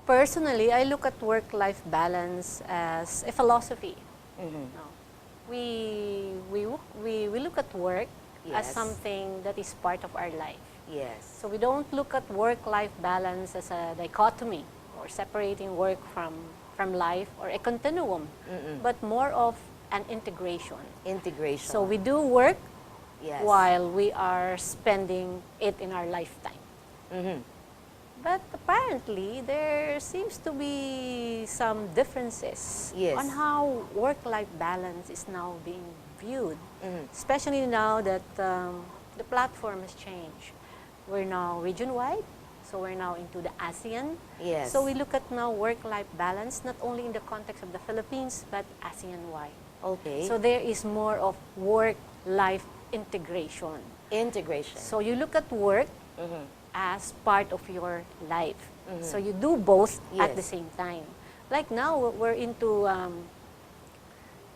Personally, I look at work-life balance as a philosophy. No. We look at work as something that is part of our life. Yes. So we don't look at work-life balance as a dichotomy or separating work from life or a continuum, but more of an integration. Integration. So we do work Yes. while we are spending it in our lifetime. But apparently, there seems to be some differences Yes. on how work-life balance is now being viewed, especially now that the platform has changed. We're now region-wide, so we're now into the ASEAN. Yes. So we look at now work-life balance not only in the context of the Philippines, but ASEAN-wide. Okay. So there is more of work-life integration. Integration. So you look at work as part of your life. So you do both at the Yes. same time. Like now, we're into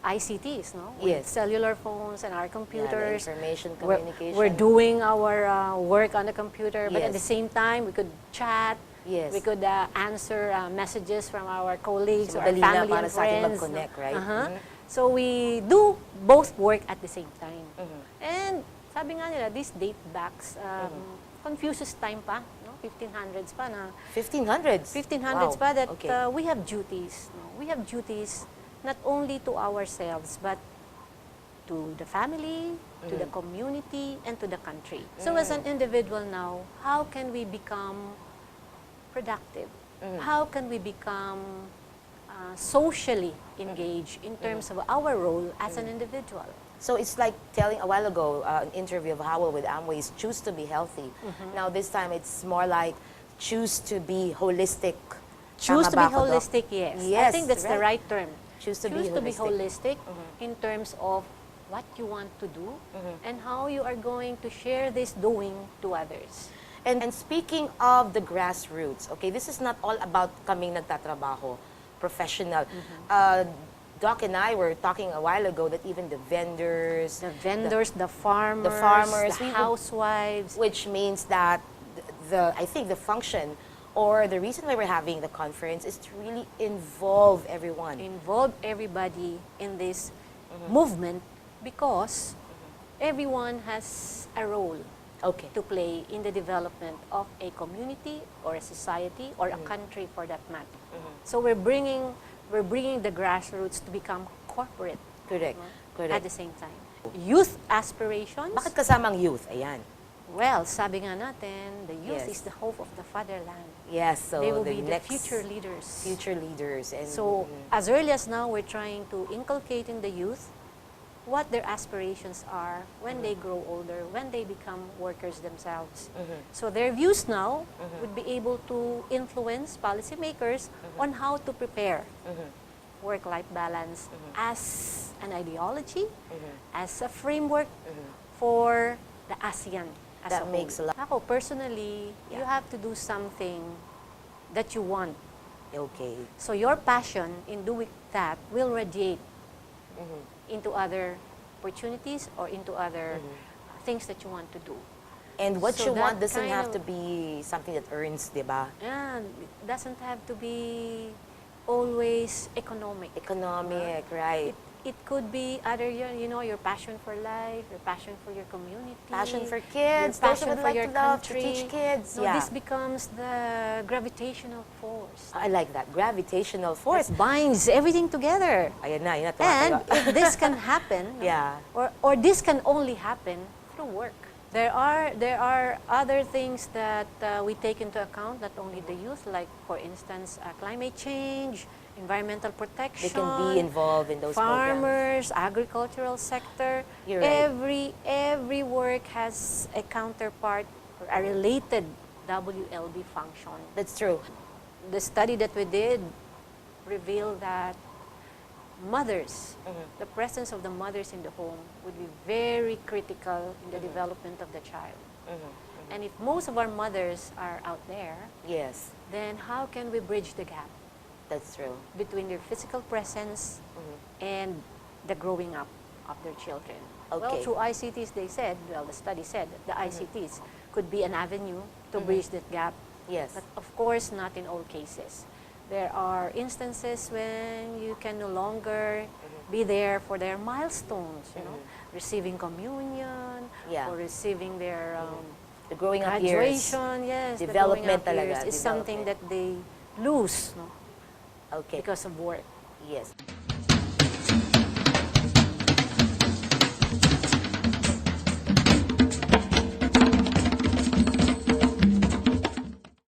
ICTs, no? With Yes. cellular phones and our Yeah, the computers. information We're- communication. We're doing our work on the computer, but at the Yes. same time, we could chat. Yes. We could answer messages from our colleagues So, or our madali na family para and sa atin friends. mag-connect, right? So we do both work at the same time. And sabi nga nila, these date backs, Confucius time pa, no? 1500s pa na. 1500s. 1500s Wow. pa that Okay. we have duties. No? We have duties not only to ourselves, but to the family, to the community, and to the country. So as an individual now, how can we become productive? How can we become socially engaged in terms of our role as an individual? So it's like telling a while ago, an interview of Howell with Amway is choose to be healthy. Now this time it's more like choose to be holistic. Choose Tama to be ba ako, Doc? holistic, yes. I Yes, think that's the right. right term. Choose to be holistic in terms of what you want to do and how you are going to share this doing to others. And speaking of the grassroots, okay, this is not all about kaming nagtatrabaho, professional. Doc and I were talking a while ago that even the vendors, The vendors, the farmers, we the would- housewives. which means that I think the function or the reason why we're having the conference is to really involve everyone. Involve everybody in this movement because everyone has a role Okay. to play in the development of a community or a society or a country for that matter. So we're bringing the grassroots to become corporate Correct. at the same time. Youth aspirations. Bakit kasamang youth? Ayan. Well, sabi nga natin, the youth Yes. is the hope of the fatherland. Yes, so They will the be the next future leaders. future leaders. And So, as early as now, we're trying to inculcate in the youth what their aspirations are when they grow older, when they become workers themselves. So their views now would be able to influence policymakers on how to prepare work-life balance as an ideology, as a framework for the ASEAN as That a whole. makes a lot- Ako, personally, you Yeah. have to do something that you want. okay. So your passion in doing that will radiate into other opportunities or into other things that you want to do. And what So you want that doesn't kind have of- to be something that earns, di ba? And it doesn't have to be always economic. Economic, right? It could be other, your passion for life, your passion for your community. Passion for your kids, those who passion would for like your to love to country. teach kids. No, Yeah. this becomes the gravitational force. I like that. Gravitational It force. binds everything together. Ayan na, And tuwa-tuwa. if this can happen, Yeah. or this can only happen through work. There are other things that we take into account, not only the youth, like for instance, climate change, environmental protection. They can be involved in those programs. farmers, agricultural sector. You're right. Every work has a counterpart or a related WLB function. That's true. The study that we did revealed that mothers, the presence of the mothers in the home would be very critical in the development of the child. And if most of our mothers are out there, Yes, then how can we bridge the gap that's true. between their physical presence and the growing up of their children? Well, Okay. through ICTs, the study said that the ICTs could be an avenue to bridge that gap Yes. But of course, not in all cases. There are instances when you can no longer be there for their milestones, you know, receiving communion, Yeah. or receiving their The growing up years. graduation. Yes, Development the growing up talaga, years is something that development. they lose, no, Okay. because of work. Yes.